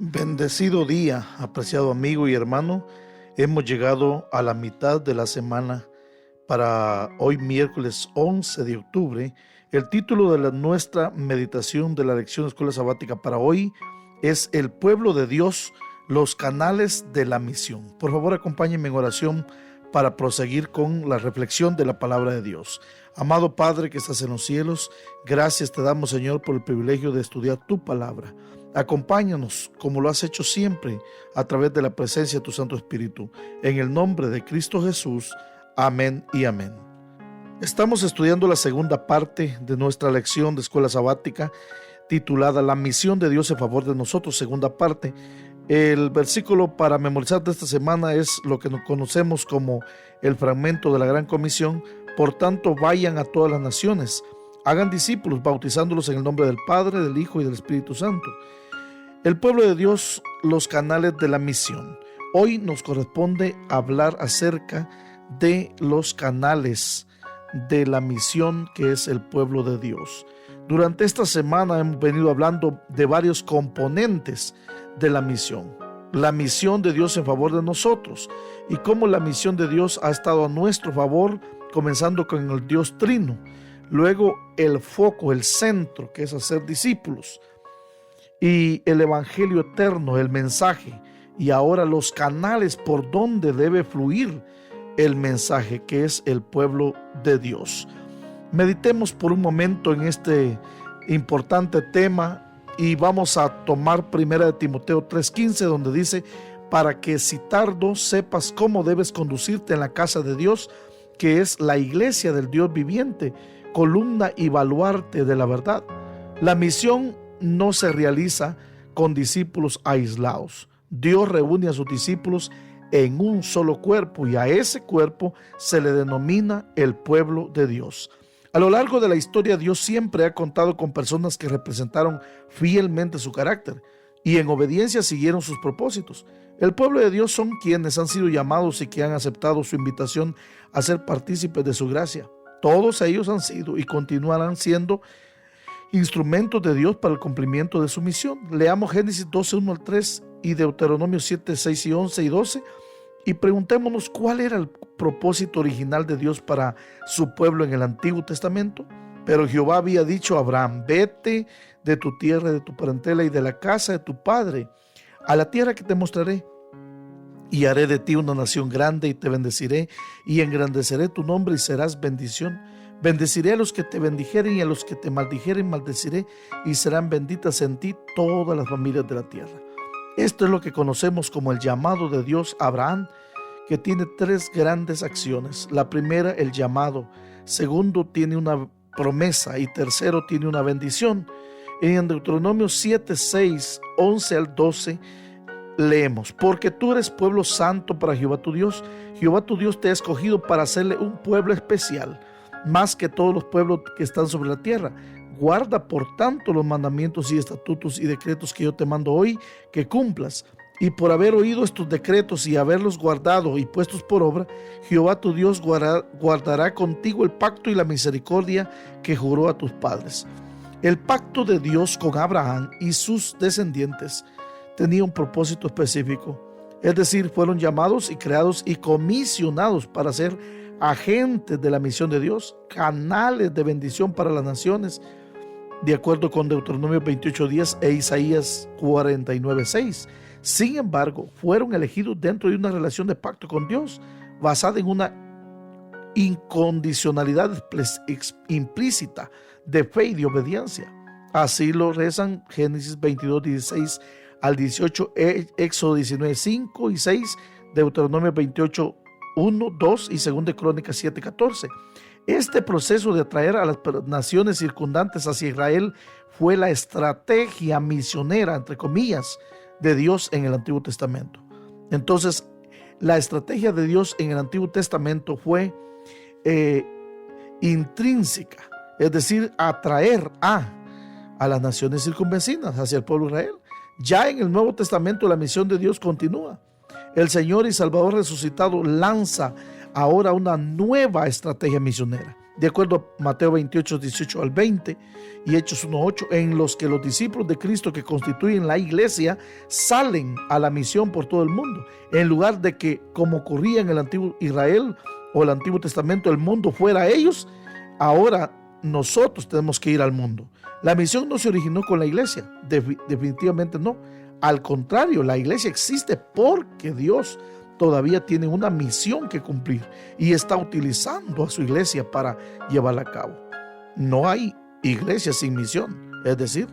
Bendecido día, apreciado amigo y hermano. Hemos llegado a la mitad de la semana para hoy miércoles 11 de octubre. El título de nuestra meditación de la lección de escuela sabática para hoy es El pueblo de Dios, los canales de la misión. Por favor, acompáñenme en oración para proseguir con la reflexión de la palabra de Dios. Amado Padre que estás en los cielos, gracias te damos, Señor, por el privilegio de estudiar tu palabra. Acompáñanos como lo has hecho siempre a través de la presencia de tu Santo Espíritu. En el nombre de Cristo Jesús. Amén y amén. Estamos estudiando la segunda parte de nuestra lección de escuela sabática titulada La misión de Dios en favor de nosotros, segunda parte. El versículo para memorizar de esta semana es lo que nos conocemos como el fragmento de la Gran Comisión. Por tanto, vayan a todas las naciones, hagan discípulos, bautizándolos en el nombre del Padre, del Hijo y del Espíritu Santo. El pueblo de Dios, los canales de la misión. Hoy nos corresponde hablar acerca de los canales de la misión que es el pueblo de Dios. Durante esta semana hemos venido hablando de varios componentes de la misión de Dios en favor de nosotros y cómo la misión de Dios ha estado a nuestro favor, comenzando con el Dios Trino, luego el foco, el centro, que es hacer discípulos, y el evangelio eterno, el mensaje, y ahora los canales por donde debe fluir el mensaje, que es el pueblo de Dios. Meditemos por un momento en este importante tema y vamos a tomar 1 Timoteo 3:15, donde dice: para que si tardo sepas cómo debes conducirte en la casa de Dios, que es la iglesia del Dios viviente, columna y baluarte de la verdad. La misión no se realiza con discípulos aislados. Dios reúne a sus discípulos en un solo cuerpo y a ese cuerpo se le denomina el pueblo de Dios. A lo largo de la historia, Dios siempre ha contado con personas que representaron fielmente su carácter y en obediencia siguieron sus propósitos. El pueblo de Dios son quienes han sido llamados y que han aceptado su invitación a ser partícipes de su gracia. Todos ellos han sido y continuarán siendo instrumentos de Dios para el cumplimiento de su misión. Leamos Génesis 12:1-3 y Deuteronomio 7:6-11 y 12 y preguntémonos cuál era el propósito original de Dios para su pueblo en el Antiguo Testamento. Pero Jehová había dicho a Abraham: vete de tu tierra, de tu parentela y de la casa de tu padre a la tierra que te mostraré, y haré de ti una nación grande y te bendeciré y engrandeceré tu nombre y serás bendición. Bendeciré a los que te bendijeren y a los que te maldijeren maldeciré, y serán benditas en ti todas las familias de la tierra. Esto es lo que conocemos como el llamado de Dios a Abraham, que tiene tres grandes acciones. La primera, el llamado. Segundo, tiene una promesa. Y tercero, tiene una bendición. En Deuteronomio 7:6-11-12 leemos: porque tú eres pueblo santo para Jehová tu Dios. Jehová tu Dios te ha escogido para hacerle un pueblo especial, más que todos los pueblos que están sobre la tierra. Guarda por tanto los mandamientos y estatutos y decretos que yo te mando hoy, que cumplas. Y por haber oído estos decretos y haberlos guardado y puestos por obra, Jehová tu Dios guardará contigo el pacto y la misericordia que juró a tus padres. El pacto de Dios con Abraham y sus descendientes tenía un propósito específico. Es decir, fueron llamados y creados y comisionados para ser agentes de la misión de Dios, canales de bendición para las naciones, de acuerdo con Deuteronomio 28:10 e Isaías 49:6. Sin embargo, fueron elegidos dentro de una relación de pacto con Dios, basada en una incondicionalidad implícita de fe y de obediencia. Así lo rezan Génesis 22:16-18, Éxodo 19:5 y 6, Deuteronomio 28:1, 2 y 2 Crónicas 7:14. Este proceso de atraer a las naciones circundantes hacia Israel fue la estrategia misionera, entre comillas, de Dios en el Antiguo Testamento. Entonces, la estrategia de Dios en el Antiguo Testamento fue intrínseca, es decir, atraer a las naciones circunvecinas hacia el pueblo de Israel. Ya en el Nuevo Testamento la misión de Dios continúa. El Señor y Salvador resucitado lanza ahora una nueva estrategia misionera. de acuerdo a Mateo 28, 18 al 20 y Hechos 1, 8, en los que los discípulos de Cristo que constituyen la iglesia salen a la misión por todo el mundo, en lugar de que, como ocurría en el antiguo Israel o el Antiguo Testamento, el mundo fuera ellos. Ahora nosotros tenemos que ir al mundo. La misión no se originó con la iglesia, definitivamente no. Al contrario, la iglesia existe porque Dios todavía tiene una misión que cumplir y está utilizando a su iglesia para llevarla a cabo. No hay iglesia sin misión, es decir,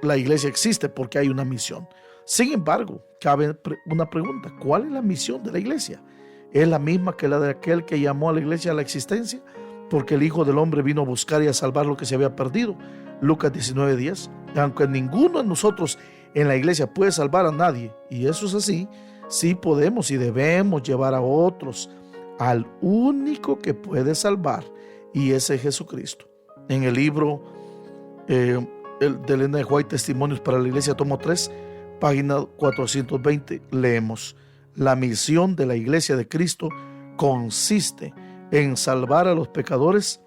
la iglesia existe porque hay una misión. Sin embargo, cabe una pregunta: ¿cuál es la misión de la iglesia? ¿Es la misma que la de aquel que llamó a la iglesia a la existencia? Porque el Hijo del Hombre vino a buscar y a salvar lo que se había perdido. Lucas 19:10. Aunque ninguno de nosotros en la iglesia puede salvar a nadie, y eso es así, sí podemos y debemos llevar a otros al único que puede salvar, y ese es Jesucristo. En el libro de Elena de White, Testimonios para la Iglesia, tomo 3, página 420, leemos: la misión de la Iglesia de Cristo consiste en salvar a los pecadores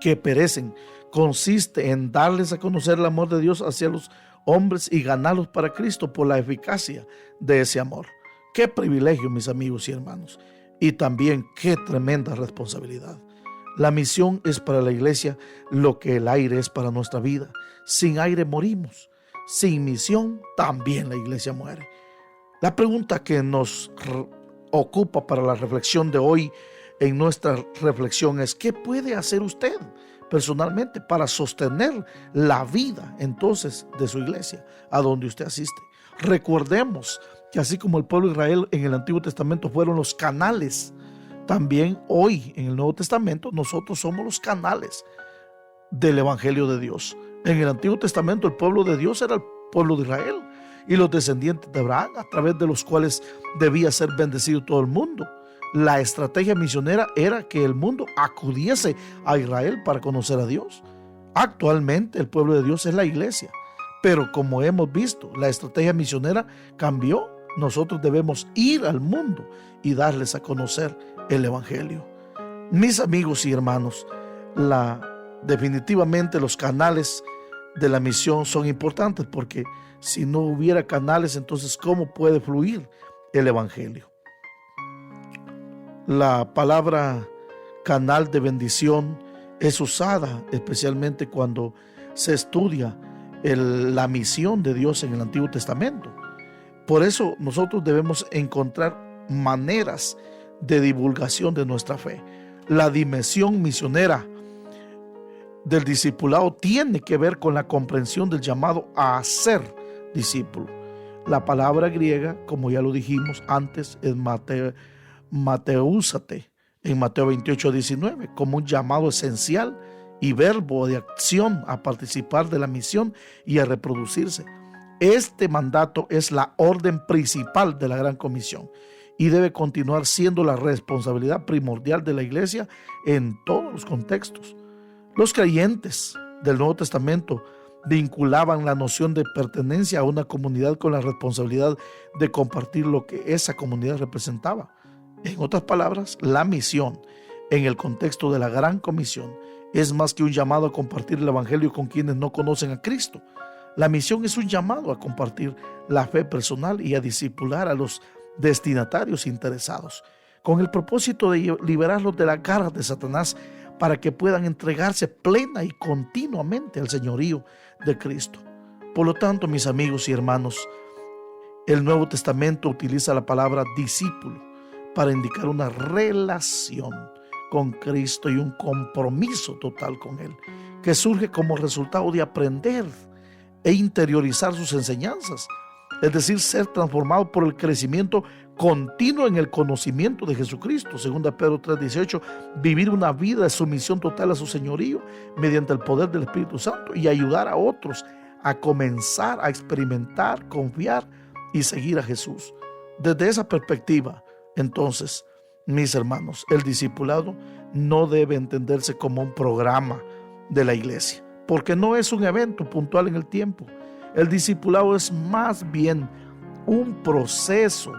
que perecen, consiste en darles a conocer el amor de Dios hacia los hombres y ganarlos para Cristo por la eficacia de ese amor. Qué privilegio, mis amigos y hermanos, y también qué tremenda responsabilidad. La misión es para la iglesia lo que el aire es para nuestra vida. Sin aire morimos, sin misión también la iglesia muere. La pregunta que nos ocupa para la reflexión de hoy, en nuestra reflexión, es: ¿qué puede hacer usted personalmente para sostener la vida entonces de su iglesia a donde usted asiste? Recordemos que así como el pueblo de Israel en el Antiguo Testamento fueron los canales, también hoy en el Nuevo Testamento nosotros somos los canales del Evangelio de Dios. En el Antiguo Testamento el pueblo de Dios era el pueblo de Israel y los descendientes de Abraham, a través de los cuales debía ser bendecido todo el mundo. La estrategia misionera era que el mundo acudiese a Israel para conocer a Dios. Actualmente el pueblo de Dios es la iglesia, pero como hemos visto, la estrategia misionera cambió. Nosotros debemos ir al mundo y darles a conocer el Evangelio. Mis amigos y hermanos, definitivamente los canales de la misión son importantes, porque si no hubiera canales, entonces ¿cómo puede fluir el Evangelio? La palabra canal de bendición es usada especialmente cuando se estudia la misión de Dios en el Antiguo Testamento. Por eso nosotros debemos encontrar maneras de divulgación de nuestra fe. La dimensión misionera del discipulado tiene que ver con la comprensión del llamado a ser discípulo. La palabra griega, como ya lo dijimos antes, es mateúsate, en Mateo 28, 19, como un llamado esencial y verbo de acción a participar de la misión y a reproducirse. Este mandato es la orden principal de la Gran Comisión y debe continuar siendo la responsabilidad primordial de la iglesia en todos los contextos. Los creyentes del Nuevo Testamento vinculaban la noción de pertenencia a una comunidad con la responsabilidad de compartir lo que esa comunidad representaba. En otras palabras, la misión en el contexto de la Gran Comisión es más que un llamado a compartir el Evangelio con quienes no conocen a Cristo. La misión es un llamado a compartir la fe personal y a discipular a los destinatarios interesados, con el propósito de liberarlos de las garras de Satanás para que puedan entregarse plena y continuamente al señorío de Cristo. Por lo tanto, mis amigos y hermanos, el Nuevo Testamento utiliza la palabra discípulo para indicar una relación con Cristo y un compromiso total con Él, que surge como resultado de aprender e interiorizar sus enseñanzas, es decir, ser transformado por el crecimiento continuo en el conocimiento de Jesucristo. 2 Pedro 3:18, vivir una vida de sumisión total a su señorío mediante el poder del Espíritu Santo y ayudar a otros a comenzar a experimentar, confiar y seguir a Jesús. Desde esa perspectiva, entonces, mis hermanos, el discipulado no debe entenderse como un programa de la iglesia, porque no es un evento puntual en el tiempo. El discipulado es más bien un proceso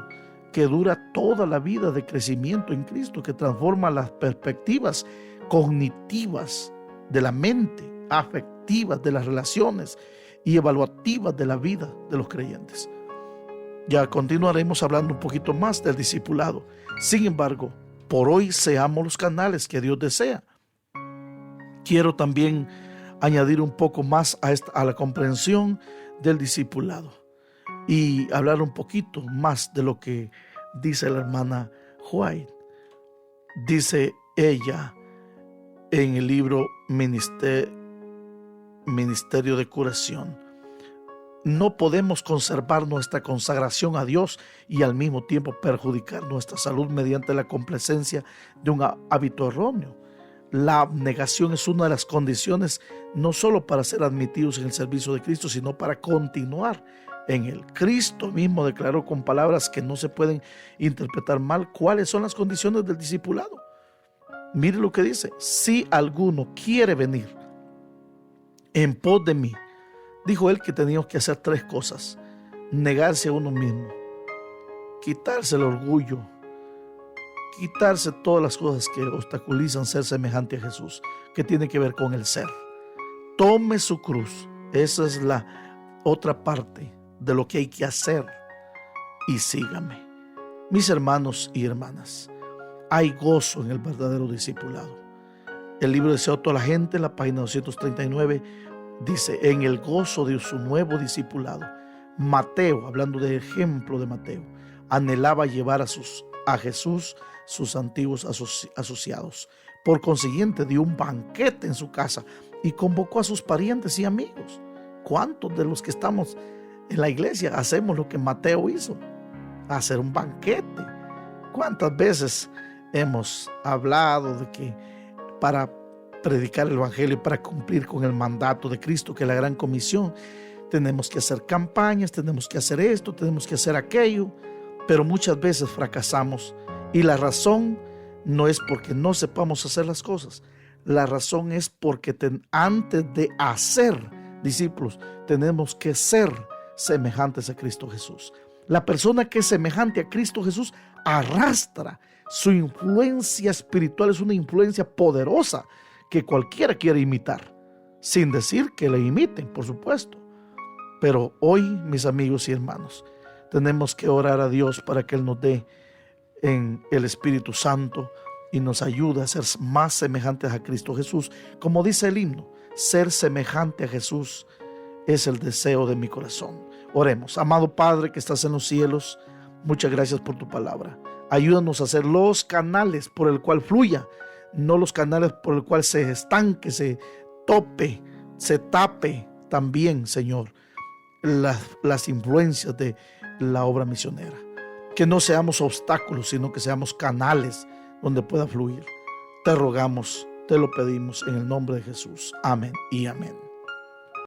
que dura toda la vida de crecimiento en Cristo, que transforma las perspectivas cognitivas de la mente, afectivas de las relaciones y evaluativas de la vida de los creyentes. Ya continuaremos hablando un poquito más del discipulado. Sin embargo, por hoy seamos los canales que Dios desea. Quiero también añadir un poco más a la comprensión del discipulado y hablar un poquito más de lo que dice la hermana White. Dice ella en el libro Ministerio de Curación: no podemos conservar nuestra consagración a Dios y al mismo tiempo perjudicar nuestra salud mediante la complacencia de un hábito erróneo. La abnegación es una de las condiciones no solo para ser admitidos en el servicio de Cristo, sino para continuar en él. Cristo mismo declaró con palabras que no se pueden interpretar mal cuáles son las condiciones del discipulado. Mire lo que dice: si alguno quiere venir en pos de mí, dijo él que teníamos que hacer 3 cosas: negarse a uno mismo, quitarse el orgullo, quitarse todas las cosas que obstaculizan ser semejante a Jesús, que tiene que ver con el ser. Tome su cruz. Esa es la otra parte de lo que hay que hacer, y sígame. Mis hermanos y hermanas, hay gozo en el verdadero discipulado. El libro de Deseo a toda la gente, en la página 239, dice: en el gozo de su nuevo discipulado, Mateo, hablando del ejemplo de Mateo, anhelaba llevar a Jesús sus antiguos asociados. Por consiguiente, dio un banquete en su casa y convocó a sus parientes y amigos. ¿Cuántos de los que estamos en la iglesia hacemos lo que Mateo hizo? Hacer un banquete. ¿Cuántas veces hemos hablado de que para predicar el evangelio, para cumplir con el mandato de Cristo, que es la gran comisión, tenemos que hacer campañas, tenemos que hacer esto, tenemos que hacer aquello, pero muchas veces fracasamos, y la razón no es porque no sepamos hacer las cosas. La razón es porque antes de hacer discípulos tenemos que ser semejantes a Cristo Jesús. La persona que es semejante a Cristo Jesús arrastra. Su influencia espiritual es una influencia poderosa que cualquiera quiere imitar, sin decir que le imiten, por supuesto. Pero hoy, mis amigos y hermanos, tenemos que orar a Dios para que Él nos dé en el Espíritu Santo y nos ayude a ser más semejantes a Cristo Jesús. Como dice el himno, ser semejante a Jesús es el deseo de mi corazón. Oremos. Amado Padre que estás en los cielos, muchas gracias por tu palabra. Ayúdanos a ser los canales por el cual fluya, no los canales por el cual se estanque, se tope, se tape también, Señor, las influencias de la obra misionera. Que no seamos obstáculos, sino que seamos canales donde pueda fluir. Te rogamos, te lo pedimos en el nombre de Jesús. Amén y amén.